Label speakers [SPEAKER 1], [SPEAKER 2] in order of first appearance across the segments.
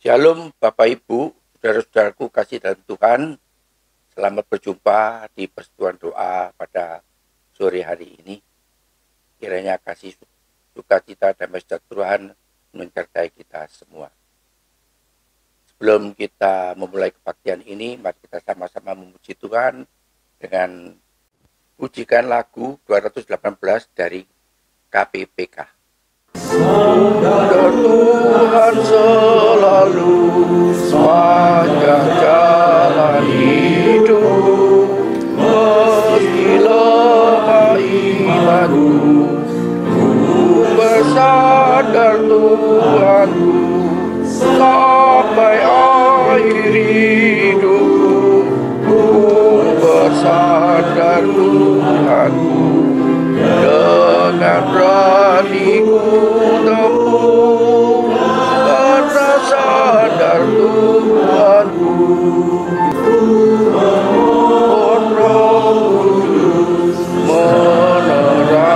[SPEAKER 1] Shalom Bapak Ibu, saudara-saudaraku kasih dalam Tuhan. Selamat berjumpa di persekutuan doa pada sore hari ini. Kiranya kasih sukacita dan kesejahteraan menyertai kita semua. Sebelum kita memulai kebaktian ini, mari kita sama-sama memuji Tuhan dengan pujikan lagu 218 dari KPPK. Tuhan selalu sepanjang jalan hidup, meski lemah imanku, ku bersandar Tuhanku, sampai akhir hidupku, ku bersandar Tuhanku. Dengan berani ku tempuh, karena sadar Tuhanku. Oh, Roh Kudus menerangi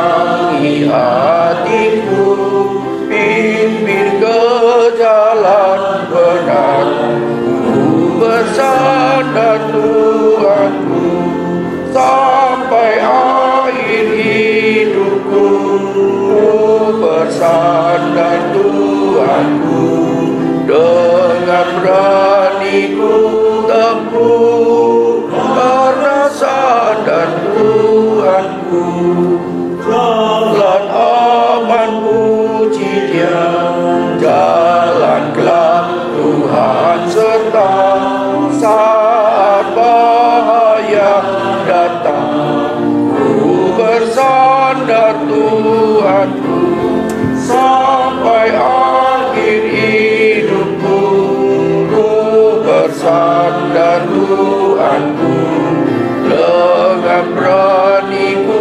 [SPEAKER 1] hatiku, pimpin ke jalan benar. Ku bersandar Tuhanku, sampai akhir hidupku, ku bersandar Tuhanku. Dengan berani ku tempuh, karena sadar Tuhanku. Jalan aman puji Dia, jalan gelap Tuhan serta. Saat bahaya datang, ku bersandar Tuhanku, sampai akhir hidupku, ku bersandar Tuhanku. Dengan berani ku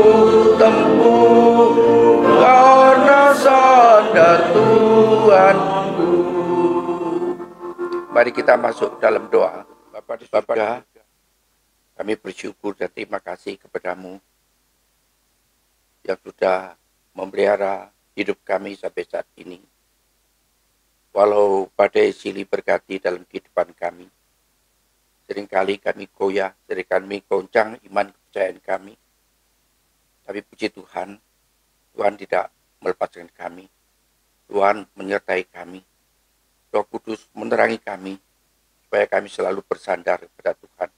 [SPEAKER 1] tempuh, karena sadar Tuhanku. Mari kita masuk dalam doa. Bapa di surga, kami bersyukur dan terima kasih kepadamu yang sudah memelihara hidup kami sampai saat ini. Walau badai silih berganti dalam kehidupan kami, seringkali kami goyah, seringkali kami goncang iman kepercayaan kami. Tapi puji Tuhan, Tuhan tidak melepaskan kami. Tuhan menyertai kami. Roh Kudus menerangi kami, supaya kami selalu bersandar kepada Tuhan.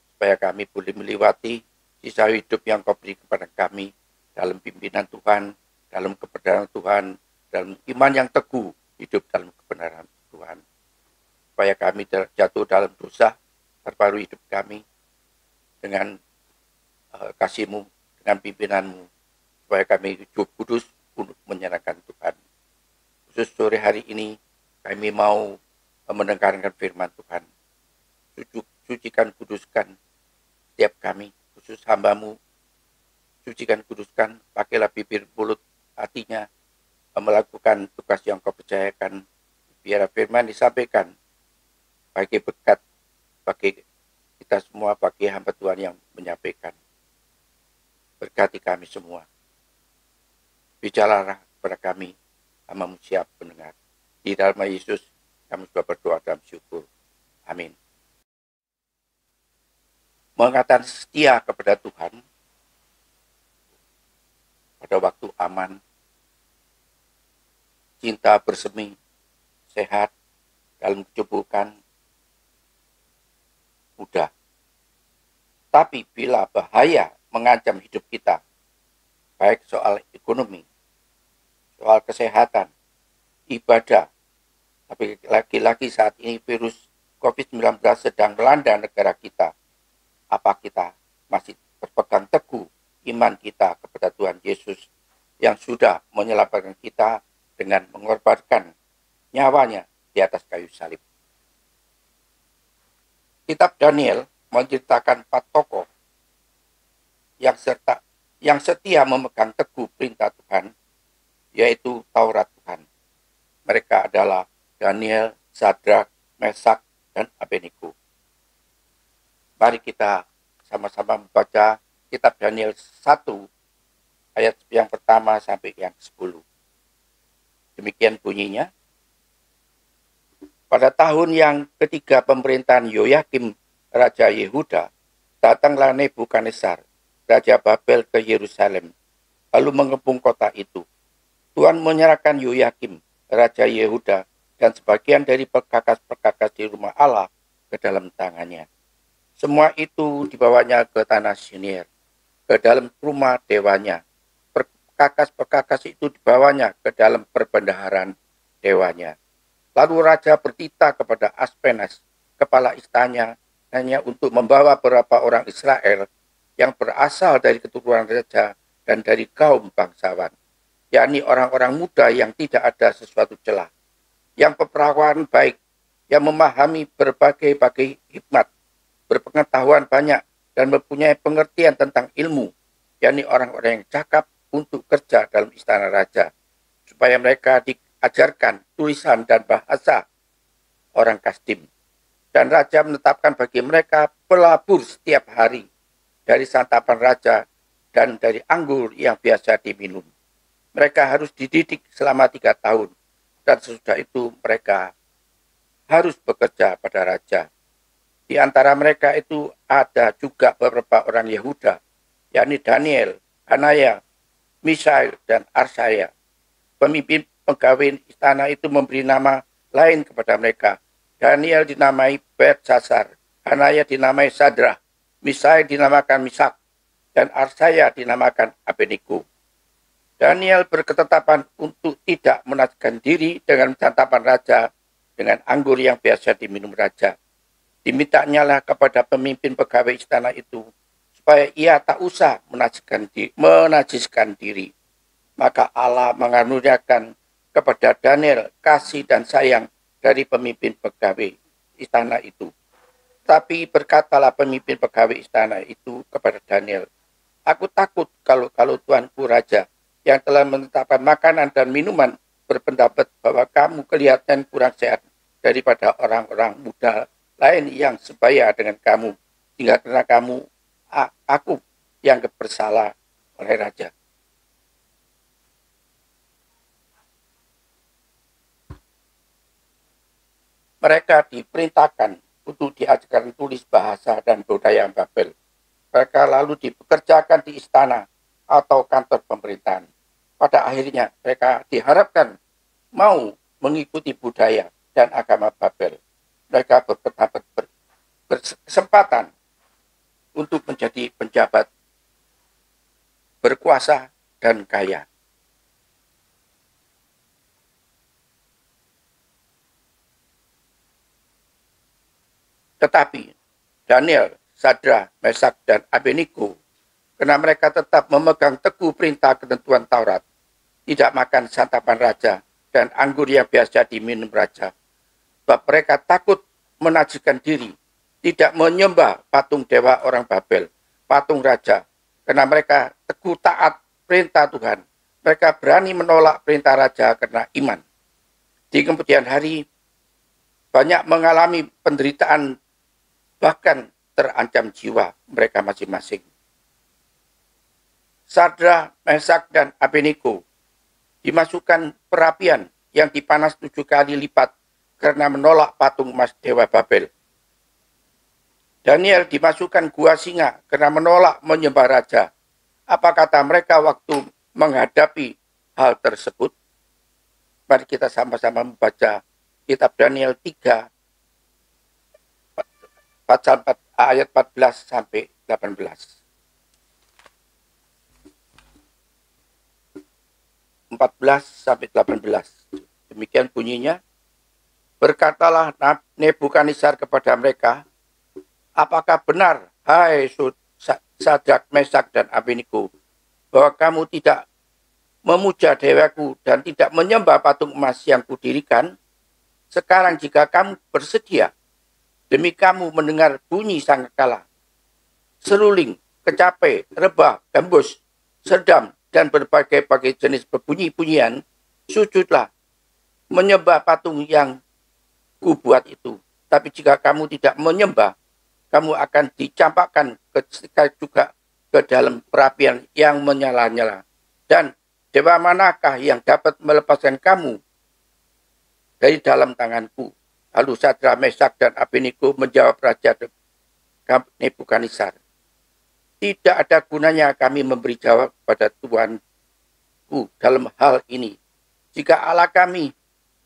[SPEAKER 1] Supaya kami boleh melewati sisa hidup yang Kau beri kepada kami dalam pimpinan Tuhan, dalam kebenaran Tuhan, dalam iman yang teguh, hidup dalam kebenaran Tuhan. Supaya kami jatuh dalam dosa, terbaru hidup kami dengan kasih-Mu, dengan pimpinan-Mu, supaya kami hidup kudus untuk menyenangkan Tuhan. Khusus sore hari ini, kami mau mendengarkan firman Tuhan. Sucikan, kuduskan setiap kami, khusus hamba-Mu. Sucikan, kuduskan, pakailah bibir, mulut, hatinya, melakukan tugas yang Kau percayakan. Biar firman disampaikan bagi berkat, bagi kita semua, bagi hamba Tuhan yang menyampaikan. Berkati kami semua. Bicaralah kepada kami, hamba-Mu siap mendengar. Di dalam nama Yesus, kami sudah berdoa dalam syukur. Amin. Mengatakan setia kepada Tuhan pada waktu aman, cinta bersemi, sehat, dalam kecubukan, mudah. Tapi bila bahaya mengancam hidup kita, baik soal ekonomi, soal kesehatan, ibadah, tapi lagi-lagi saat ini virus COVID-19 sedang melanda negara kita, apa kita masih berpegang teguh iman kita kepada Tuhan Yesus yang sudah menyelamatkan kita dengan mengorbankan nyawanya di atas kayu salib. Kitab Daniel menceritakan 4 tokoh yang setia memegang teguh perintah Tuhan, yaitu Taurat Tuhan. Mereka adalah Daniel, Sadrak, Mesak, dan Abednego. Mari kita sama-sama membaca kitab Daniel 1 ayat yang pertama sampai yang 10. Demikian bunyinya. Pada Pada tahun yang ketiga pemerintahan Yoyakim, Raja Yehuda, datanglah Nebukadnezar, Raja Babel ke Yerusalem, lalu mengepung kota itu. Tuhan menyerahkan Yoyakim, Raja Yehuda, dan sebagian dari perkakas-perkakas di rumah Allah ke dalam tangannya. Semua itu dibawanya ke tanah Shinir, ke dalam rumah dewanya. Perkakas-perkakas itu dibawanya ke dalam perbendaharaan dewanya. Lalu raja bertitah kepada Aspenas, kepala istana, hanya untuk membawa beberapa orang Israel yang berasal dari keturunan raja dan dari kaum bangsawan, yakni orang-orang muda yang tidak ada sesuatu celah, yang berperawan baik, yang memahami berbagai-bagai hikmat, berpengetahuan banyak, dan mempunyai pengertian tentang ilmu, yakni orang-orang yang cakap untuk kerja dalam istana raja, supaya mereka diajarkan tulisan dan bahasa orang Kasdim. Dan raja menetapkan bagi mereka pelabur setiap hari dari santapan raja dan dari anggur yang biasa diminum. Mereka harus dididik selama 3 tahun, dan sesudah itu mereka harus bekerja pada raja. Di antara mereka itu ada juga beberapa orang Yehuda, yakni Daniel, Hanaya, Misael, dan Arsaya. Pemimpin pegawai istana itu memberi nama lain kepada mereka. Daniel dinamai Belsasar, Hanaya dinamai Sadrah, Misael dinamakan Misak, dan Arsaya dinamakan Abednego. Daniel berketetapan untuk tidak menajiskan diri dengan santapan raja dengan anggur yang biasa diminum raja. Dimintanya lah kepada pemimpin pegawai istana itu supaya ia tak usah menajiskan diri. Maka Allah mengaruniakan kepada Daniel kasih dan sayang dari pemimpin pegawai istana itu. Tapi berkatalah pemimpin pegawai istana itu kepada Daniel, "Aku takut kalau Tuanku Raja yang telah menetapkan makanan dan minuman berpendapat bahwa kamu kelihatan kurang sehat daripada orang-orang muda lain yang sebaya dengan kamu, sehingga karena aku yang bersalah oleh Raja." Mereka diperintahkan untuk diajarkan tulis bahasa dan budaya Babel. Mereka lalu dipekerjakan di istana atau kantor pemerintahan. Pada akhirnya mereka diharapkan mau mengikuti budaya dan agama Babel. Mereka berkesempatan untuk menjadi penjabat, berkuasa, dan kaya. Tetapi Daniel, Sadrah, Mesak, dan Abednego, karena mereka tetap memegang teguh perintah ketentuan Taurat, tidak makan santapan raja dan anggur yang biasa diminum raja, sebab mereka takut menajiskan diri, tidak menyembah patung dewa orang Babel, patung raja, karena mereka teguh taat perintah Tuhan. Mereka berani menolak perintah raja karena iman. Di kemudian hari, banyak mengalami penderitaan, bahkan terancam jiwa mereka masing-masing. Sadrah, Mesak, dan Abednego dimasukkan perapian yang dipanas 7 kali lipat karena menolak patung emas dewa Babel. Daniel dimasukkan gua singa karena menolak menyembah raja. Apa kata mereka waktu menghadapi hal tersebut? Mari kita sama-sama membaca kitab Daniel 3 pasal 4, ayat 14 sampai 18. 14 sampai 18. Demikian bunyinya. Berkatalah Nebukadnezar kepada mereka, "Apakah benar, hai Sadrah, Mesak, dan Abednego, bahwa kamu tidak memuja dewaku dan tidak menyembah patung emas yang kudirikan? Sekarang jika kamu bersedia, demi kamu mendengar bunyi sangkakala, seruling, kecapi, rebah, gambus, serdam, dan berbagai-bagai jenis berbunyi-bunyian, sujudlah, menyembah patung yang kubuat itu. Tapi jika kamu tidak menyembah, kamu akan dicampakkan juga ke dalam perapian yang menyala-nyala. Dan dewa manakah yang dapat melepaskan kamu dari dalam tanganku?" Lalu Sadrak, Mesak, dan Abednego menjawab Raja Nebukadnezar, tidak ada gunanya kami memberi jawab pada Tuanku dalam hal ini. Jika Allah kami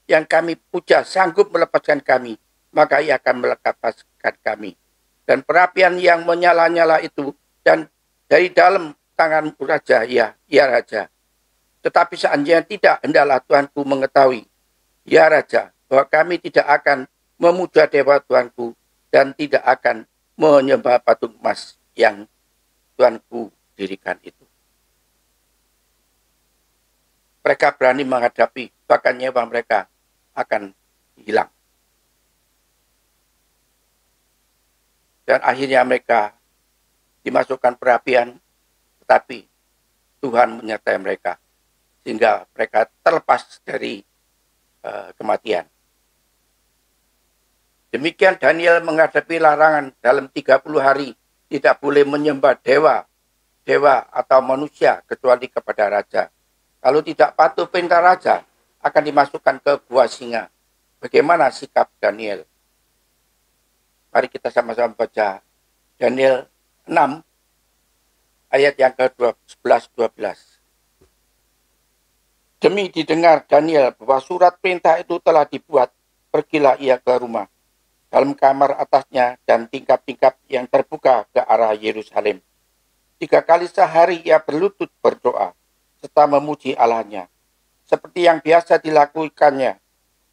[SPEAKER 1] yang kami puja sanggup melepaskan kami, maka ia akan melepaskan kami. Dan perapian yang menyala-nyala itu dan dari dalam tangan Raja, ya Raja. Tetapi seandainya tidak, hendaklah Tuanku mengetahui, ya Raja, bahwa kami tidak akan memuja dewa Tuanku dan tidak akan menyembah patung emas yang Tuanku dirikan itu. Mereka berani menghadapi, bahkan nyawa mereka akan hilang. Dan akhirnya mereka dimasukkan perapian, tetapi Tuhan menyertai mereka, sehingga mereka terlepas dari kematian. Demikian Daniel menghadapi larangan dalam 30 hari tidak boleh menyembah dewa atau manusia kecuali kepada raja. Kalau tidak patuh perintah raja, akan dimasukkan ke gua singa. Bagaimana sikap Daniel? Mari kita sama-sama baca Daniel 6 ayat yang ke-11-12. Demi didengar Daniel bahwa surat perintah itu telah dibuat, pergilah ia ke rumah, dalam kamar atasnya dan tingkap-tingkap yang terbuka ke arah Yerusalem. 3 kali sehari ia berlutut berdoa, serta memuji Allahnya, seperti yang biasa dilakukannya.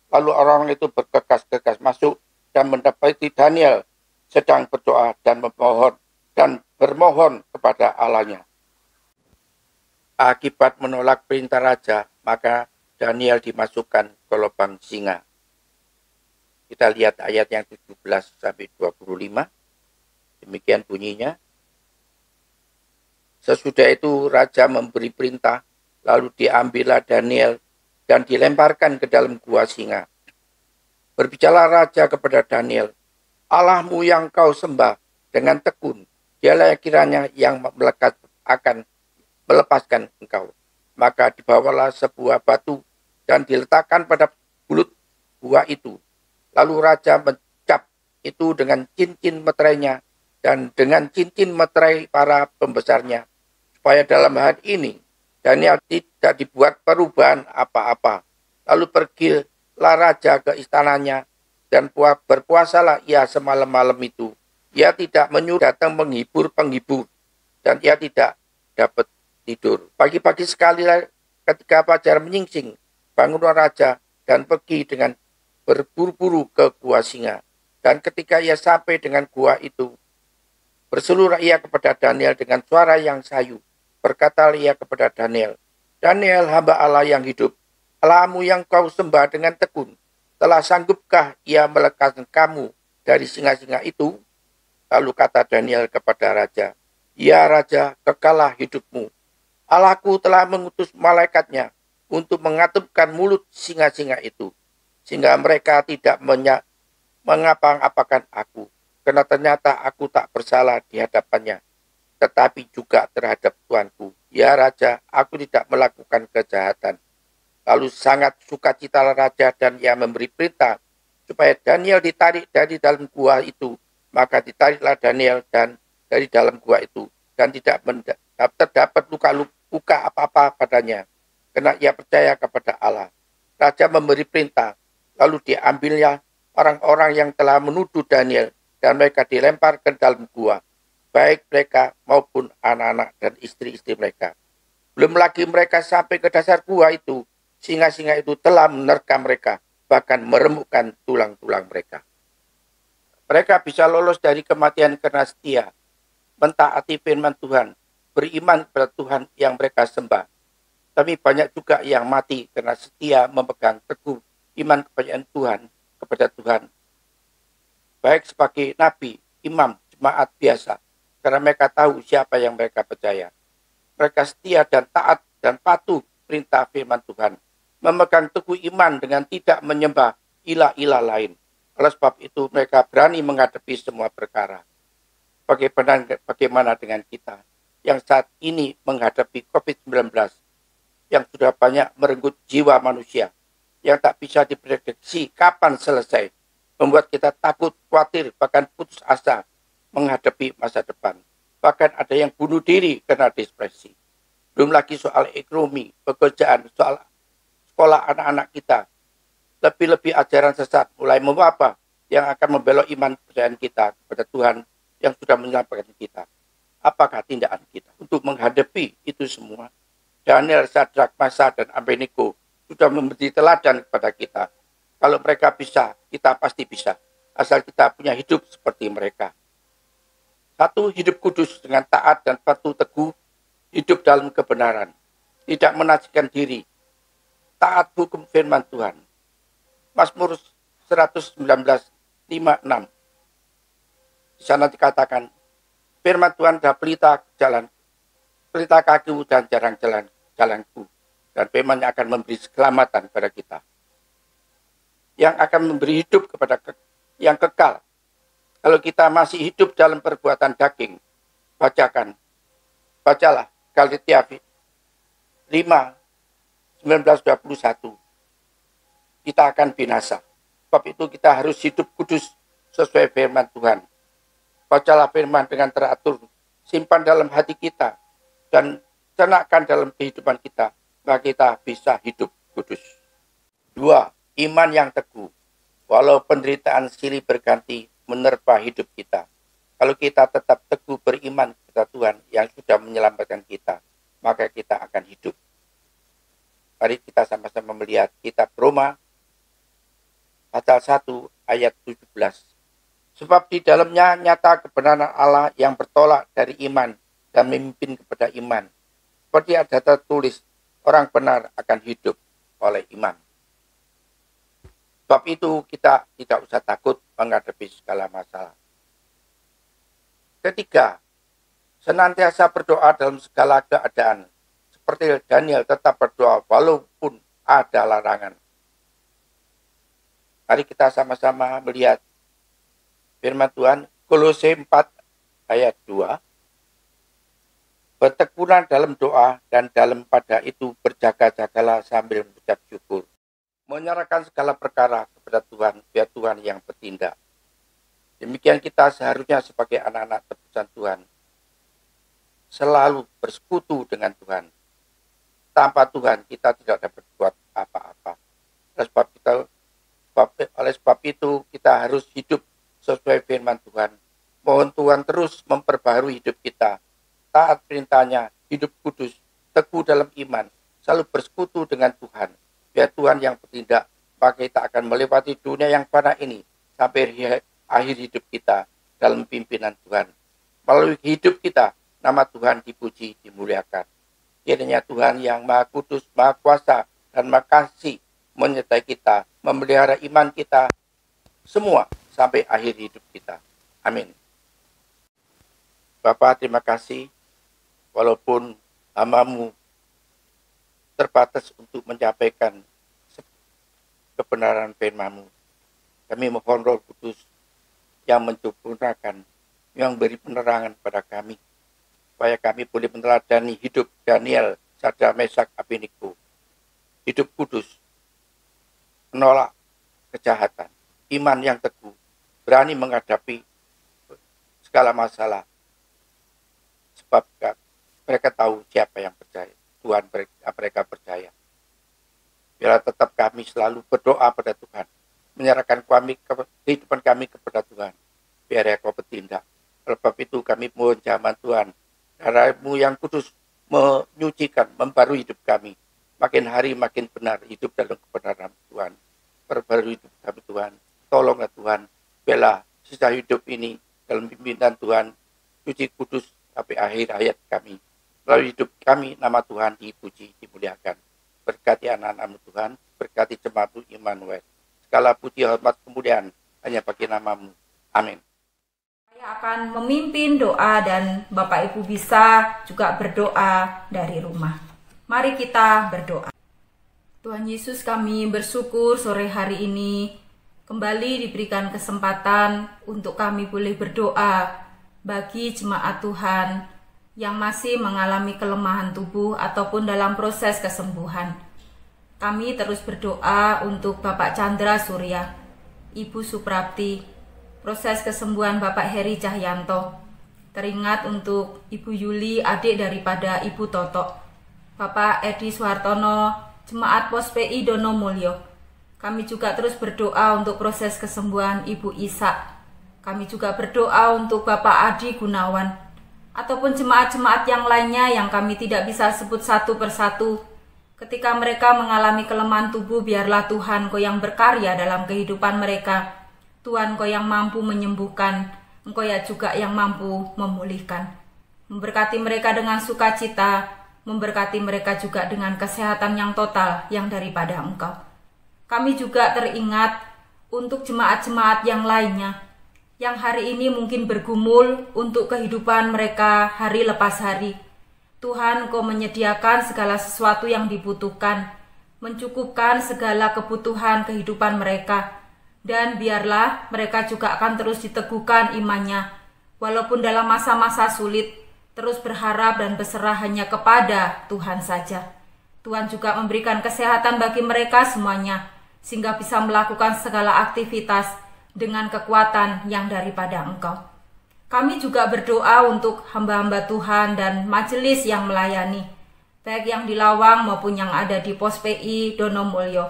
[SPEAKER 1] Lalu orang itu bergegas-gegas masuk dan mendapati Daniel sedang berdoa dan bermohon kepada Allahnya. Akibat menolak perintah raja, maka Daniel dimasukkan ke lubang singa. Kita lihat ayat yang 17-25. Demikian bunyinya. Sesudah itu raja memberi perintah, lalu diambillah Daniel dan dilemparkan ke dalam gua singa. Berbicara raja kepada Daniel, Allahmu yang kau sembah dengan tekun, dialah kiranya yang melekat akan melepaskan engkau. Maka dibawalah sebuah batu dan diletakkan pada mulut gua itu. Lalu raja mencap itu dengan cincin meterainya dan dengan cincin meterai para pembesarnya, supaya dalam hal ini Daniel tidak dibuat perubahan apa-apa. Lalu pergilah raja ke istananya dan berpuasalah ia semalam-malam itu. Ia tidak menyuruh datang menghibur penghibur dan ia tidak dapat tidur. Pagi-pagi sekali ketika fajar menyingsing, bangunlah raja dan pergi dengan berburu-buru ke gua singa. Dan ketika ia sampai dengan gua itu, berseluruh ia kepada Daniel dengan suara yang sayu. Berkatalah ia kepada Daniel, Daniel, hamba Allah yang hidup, Allahmu yang kau sembah dengan tekun, telah sanggupkah ia melepaskan kamu dari singa-singa itu? Lalu kata Daniel kepada raja, ya raja, kekallah hidupmu. Allahku telah mengutus malaikatnya untuk mengatupkan mulut singa-singa itu, sehingga mereka tidak mengapa-apakan aku, karena ternyata aku tak bersalah di hadapannya, tetapi juga terhadap Tuanku. Ya raja, aku tidak melakukan kejahatan. Lalu sangat sukacitalah raja dan ia memberi perintah supaya Daniel ditarik dari dalam gua itu. Maka ditariklah Daniel dan dari dalam gua itu, dan tidak terdapat luka apa-apa padanya, karena ia percaya kepada Allah. Raja memberi perintah, lalu diambilnya orang-orang yang telah menuduh Daniel, dan mereka dilempar ke dalam gua, baik mereka maupun anak-anak dan istri-istri mereka. Belum lagi mereka sampai ke dasar gua itu, singa-singa itu telah menerkam mereka, bahkan meremukkan tulang-tulang mereka. Mereka bisa lolos dari kematian karena setia, mentaati firman Tuhan, beriman kepada Tuhan yang mereka sembah. Tapi banyak juga yang mati karena setia memegang teguh iman kepada Tuhan. Baik sebagai nabi, imam, jemaat biasa, karena mereka tahu siapa yang mereka percaya. Mereka setia dan taat dan patuh perintah firman Tuhan, memegang teguh iman dengan tidak menyembah ilah-ilah lain. Oleh sebab itu mereka berani menghadapi semua perkara. Bagaimana dengan kita yang saat ini menghadapi COVID-19 yang sudah banyak merenggut jiwa manusia, yang tak bisa diprediksi kapan selesai, membuat kita takut, khawatir, bahkan putus asa menghadapi masa depan. Bahkan ada yang bunuh diri karena depresi. Belum lagi soal ekonomi, pekerjaan, soal sekolah anak-anak kita. Lebih-lebih ajaran sesat mulai mewabah yang akan membelok iman kepercayaan kita kepada Tuhan yang sudah menyelamatkan kita. Apakah tindakan kita untuk menghadapi itu semua? Daniel, Sadrak, Meshach, dan Abednego sudah memberi teladan kepada kita. Kalau mereka bisa, kita pasti bisa. Asal kita punya hidup seperti mereka. Satu, hidup kudus dengan taat dan patuh teguh, hidup dalam kebenaran. Tidak menajiskan diri. Taat hukum firman Tuhan. Mazmur 119:5-6. Di sana dikatakan, firman Tuhan adalah pelita kakiku dan jalanku. Dan firman-Nya akan memberi keselamatan kepada kita. Yang akan memberi hidup kepada yang kekal. Kalau kita masih hidup dalam perbuatan daging, bacalah Galatia 5:19-21. Kita akan binasa. Sebab itu kita harus hidup kudus sesuai firman Tuhan. Bacalah firman dengan teratur, simpan dalam hati kita, dan cernakkan dalam kehidupan kita, maka kita bisa hidup kudus. 2. Iman yang teguh. Walau penderitaan silih berganti menerpa hidup kita, kalau kita tetap teguh beriman kepada Tuhan yang sudah menyelamatkan kita, maka kita akan hidup. Mari kita sama-sama melihat kitab Roma pasal 1 ayat 17. Sebab di dalamnya nyata kebenaran Allah yang bertolak dari iman dan memimpin kepada iman. Seperti ada tertulis, orang benar akan hidup oleh iman. Sebab itu kita tidak usah takut menghadapi segala masalah. Ketiga, senantiasa berdoa dalam segala keadaan. Seperti Daniel tetap berdoa walaupun ada larangan. Mari kita sama-sama melihat firman Tuhan, Kolose 4 ayat 2. Bertekunan dalam doa dan dalam pada itu berjaga-jagalah sambil mengucap syukur. Menyerahkan segala perkara kepada Tuhan, biar Tuhan yang bertindak. Demikian kita seharusnya sebagai anak-anak tebusan Tuhan selalu bersekutu dengan Tuhan. Tanpa Tuhan kita tidak dapat buat apa-apa. Oleh sebab itu kita harus hidup sesuai firman Tuhan. Mohon Tuhan terus memperbarui hidup kita. Taat perintahnya, hidup kudus, teguh dalam iman, selalu bersekutu dengan Tuhan. Biar Tuhan yang bertindak, maka kita akan melewati dunia yang fana ini sampai akhir hidup kita dalam pimpinan Tuhan. Melalui hidup kita, nama Tuhan dipuji, dimuliakan. Kiranya Tuhan yang Maha Kudus, Maha Kuasa, dan Maha Kasih menyertai kita, memelihara iman kita, semua sampai akhir hidup kita. Amin. Bapa, terima kasih, walaupun hamba-Mu terbatas untuk menyampaikan kebenaran firman-Mu. Kami mohon Roh Kudus yang mencurahkan, yang beri penerangan pada kami, supaya kami boleh meneladani hidup Daniel, Sadrak, Meshach, Abednego. Hidup kudus, menolak kejahatan, iman yang teguh, berani menghadapi segala masalah. Sebab mereka tahu siapa yang percaya, Tuhan mereka percaya. Biarlah tetap kami selalu berdoa pada Tuhan, menyerahkan kehidupan kami kepada Tuhan, biar Kau bertindak. Sebab itu kami mohon zaman Tuhan, darah-Mu yang kudus menyucikan, membarui hidup kami. Makin hari makin benar hidup dalam kebenaran Tuhan. Perbarui hidup kami Tuhan. Tolonglah Tuhan, bela sisa hidup ini dalam pimpinan Tuhan, suci kudus sampai akhir hayat kami. Melalui hidup kami, nama Tuhan dipuji, dimuliakan. Berkati anak-anak-Mu Tuhan, berkati jemaat-Mu Immanuel. Segala puji, hormat, kemuliaan hanya bagi nama-Mu. Amin.
[SPEAKER 2] Saya akan memimpin doa dan Bapak Ibu bisa juga berdoa dari rumah. Mari kita berdoa. Tuhan Yesus, kami bersyukur sore hari ini kembali diberikan kesempatan untuk kami boleh berdoa bagi jemaat Tuhan yang masih mengalami kelemahan tubuh ataupun dalam proses kesembuhan. Kami terus berdoa untuk Bapak Chandra Surya Ibu Suprapti, proses kesembuhan Bapak Heri Cahyanto. Teringat untuk Ibu Yuli, adik daripada Ibu Toto. Bapak Edi Suhartono, Jemaat Pos PI Donomulyo. Kami juga terus berdoa untuk proses kesembuhan Ibu Isa. Kami juga berdoa untuk Bapak Adi Gunawan, ataupun jemaat-jemaat yang lainnya yang kami tidak bisa sebut satu persatu. Ketika mereka mengalami kelemahan tubuh, biarlah Tuhan Kau yang berkarya dalam kehidupan mereka. Tuhan Kau yang mampu menyembuhkan, Engkau ya juga yang mampu memulihkan. Memberkati mereka dengan sukacita, memberkati mereka juga dengan kesehatan yang total yang daripada Engkau. Kami juga teringat untuk jemaat-jemaat yang lainnya, yang hari ini mungkin bergumul untuk kehidupan mereka hari lepas hari. Tuhan, Kau menyediakan segala sesuatu yang dibutuhkan, mencukupkan segala kebutuhan kehidupan mereka, dan biarlah mereka juga akan terus diteguhkan imannya, walaupun dalam masa-masa sulit, terus berharap dan berserah hanya kepada Tuhan saja. Tuhan juga memberikan kesehatan bagi mereka semuanya, sehingga bisa melakukan segala aktivitas dengan kekuatan yang daripada Engkau. Kami juga berdoa untuk hamba-hamba Tuhan dan majelis yang melayani, baik yang di Lawang maupun yang ada di Pos PI Donomulyo.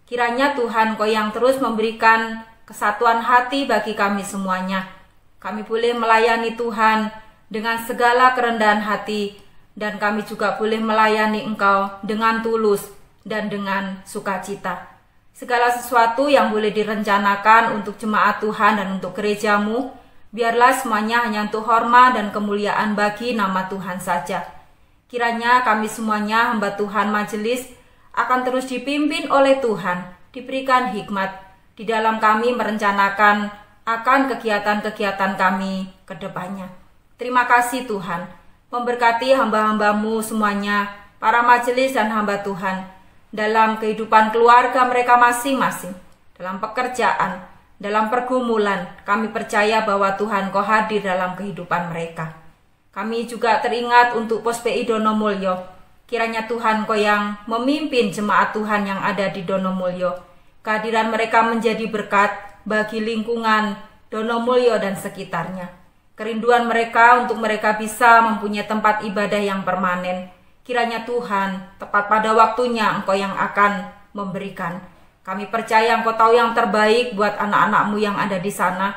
[SPEAKER 2] Kiranya Tuhan Kau yang terus memberikan kesatuan hati bagi kami semuanya. Kami boleh melayani Tuhan dengan segala kerendahan hati, dan kami juga boleh melayani Engkau dengan tulus dan dengan sukacita. Segala sesuatu yang boleh direncanakan untuk jemaat Tuhan dan untuk gereja-Mu, biarlah semuanya hanya untuk hormat dan kemuliaan bagi nama Tuhan saja. Kiranya kami semuanya hamba Tuhan majelis akan terus dipimpin oleh Tuhan, diberikan hikmat di dalam kami merencanakan akan kegiatan-kegiatan kami ke depannya. Terima kasih Tuhan, memberkati hamba-hamba-Mu semuanya, para majelis dan hamba Tuhan, dalam kehidupan keluarga mereka masing-masing, dalam pekerjaan, dalam pergumulan. Kami percaya bahwa Tuhan Kau hadir dalam kehidupan mereka. Kami juga teringat untuk Pos PI Donomulyo. Kiranya Tuhan Kau yang memimpin jemaat Tuhan yang ada di Donomulyo. Kehadiran mereka menjadi berkat bagi lingkungan Donomulyo dan sekitarnya. Kerinduan mereka untuk mereka bisa mempunyai tempat ibadah yang permanen. Kiranya Tuhan, tepat pada waktunya Engkau yang akan memberikan. Kami percaya Engkau tahu yang terbaik buat anak-anak-Mu yang ada di sana.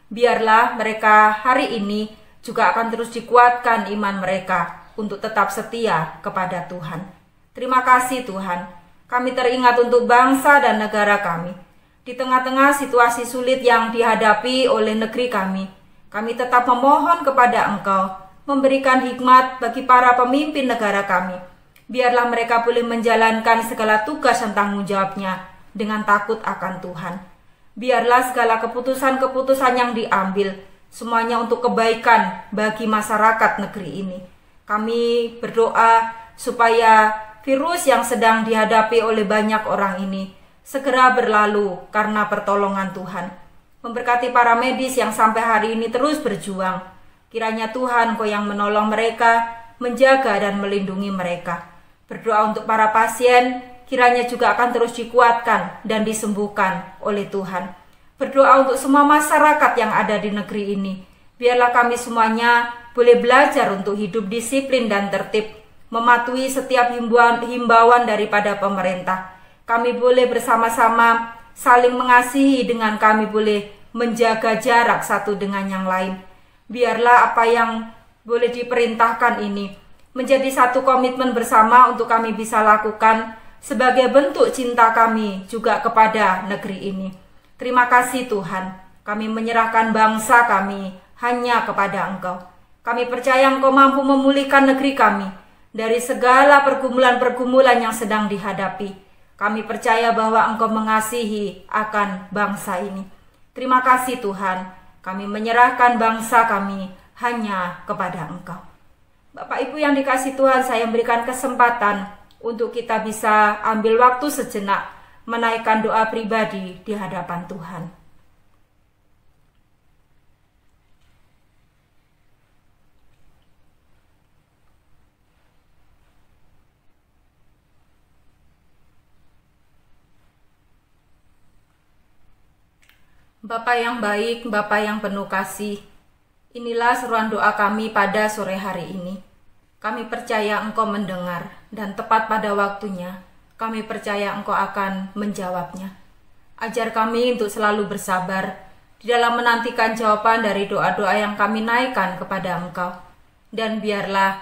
[SPEAKER 2] Biarlah mereka hari ini juga akan terus dikuatkan iman mereka untuk tetap setia kepada Tuhan. Terima kasih Tuhan. Kami teringat untuk bangsa dan negara kami. Di tengah-tengah situasi sulit yang dihadapi oleh negeri kami tetap memohon kepada Engkau, memberikan hikmat bagi para pemimpin negara kami. Biarlah mereka boleh menjalankan segala tugas dan tanggung jawabnya dengan takut akan Tuhan. Biarlah segala keputusan-keputusan yang diambil semuanya untuk kebaikan bagi masyarakat negeri ini. Kami berdoa supaya virus yang sedang dihadapi oleh banyak orang ini segera berlalu karena pertolongan Tuhan. Memberkati para medis yang sampai hari ini terus berjuang. Kiranya Tuhan Kau yang menolong mereka, menjaga dan melindungi mereka. Berdoa untuk para pasien, kiranya juga akan terus dikuatkan dan disembuhkan oleh Tuhan. Berdoa untuk semua masyarakat yang ada di negeri ini. Biarlah kami semuanya boleh belajar untuk hidup disiplin dan tertib, mematuhi setiap himbauan daripada pemerintah. Kami boleh bersama-sama saling mengasihi dengan kami boleh menjaga jarak satu dengan yang lain. Biarlah apa yang boleh diperintahkan ini menjadi satu komitmen bersama untuk kami bisa lakukan sebagai bentuk cinta kami juga kepada negeri ini. Terima kasih Tuhan, kami menyerahkan bangsa kami hanya kepada Engkau. Kami percaya Engkau mampu memulihkan negeri kami dari segala pergumulan-pergumulan yang sedang dihadapi. Kami percaya bahwa Engkau mengasihi akan bangsa ini. Terima kasih Tuhan, kami menyerahkan bangsa kami hanya kepada Engkau. Bapak Ibu yang dikasihi Tuhan, saya memberikan kesempatan untuk kita bisa ambil waktu sejenak menaikkan doa pribadi di hadapan Tuhan. Bapa yang baik, Bapa yang penuh kasih, inilah seruan doa kami pada sore hari ini. Kami percaya Engkau mendengar dan tepat pada waktunya, kami percaya Engkau akan menjawabnya. Ajar kami untuk selalu bersabar di dalam menantikan jawaban dari doa-doa yang kami naikkan kepada Engkau. Dan biarlah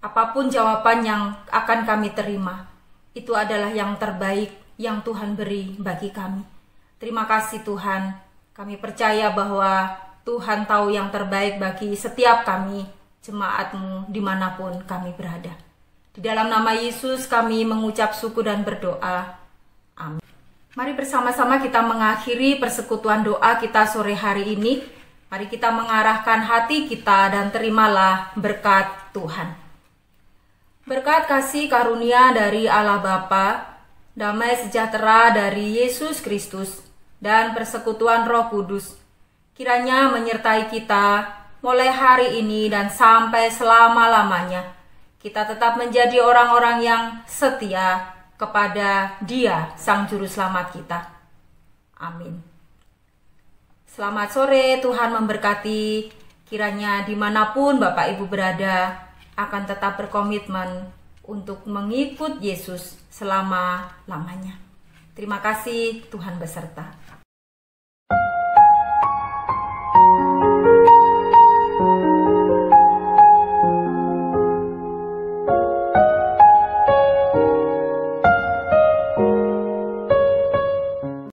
[SPEAKER 2] apapun jawaban yang akan kami terima, itu adalah yang terbaik yang Tuhan beri bagi kami. Terima kasih Tuhan, kami percaya bahwa Tuhan tahu yang terbaik bagi setiap kami, jemaat-Mu dimanapun kami berada. Di dalam nama Yesus kami mengucap syukur dan berdoa. Amin. Mari bersama-sama kita mengakhiri persekutuan doa kita sore hari ini. Mari kita mengarahkan hati kita dan terimalah berkat Tuhan. Berkat kasih karunia dari Allah Bapa, damai sejahtera dari Yesus Kristus, dan persekutuan Roh Kudus, kiranya menyertai kita mulai hari ini dan sampai selama-lamanya. Kita tetap menjadi orang-orang yang setia kepada Dia, Sang Juru Selamat kita. Amin. Selamat sore, Tuhan memberkati. Kiranya dimanapun Bapak Ibu berada, akan tetap berkomitmen untuk mengikut Yesus selama-lamanya. Terima kasih, Tuhan beserta.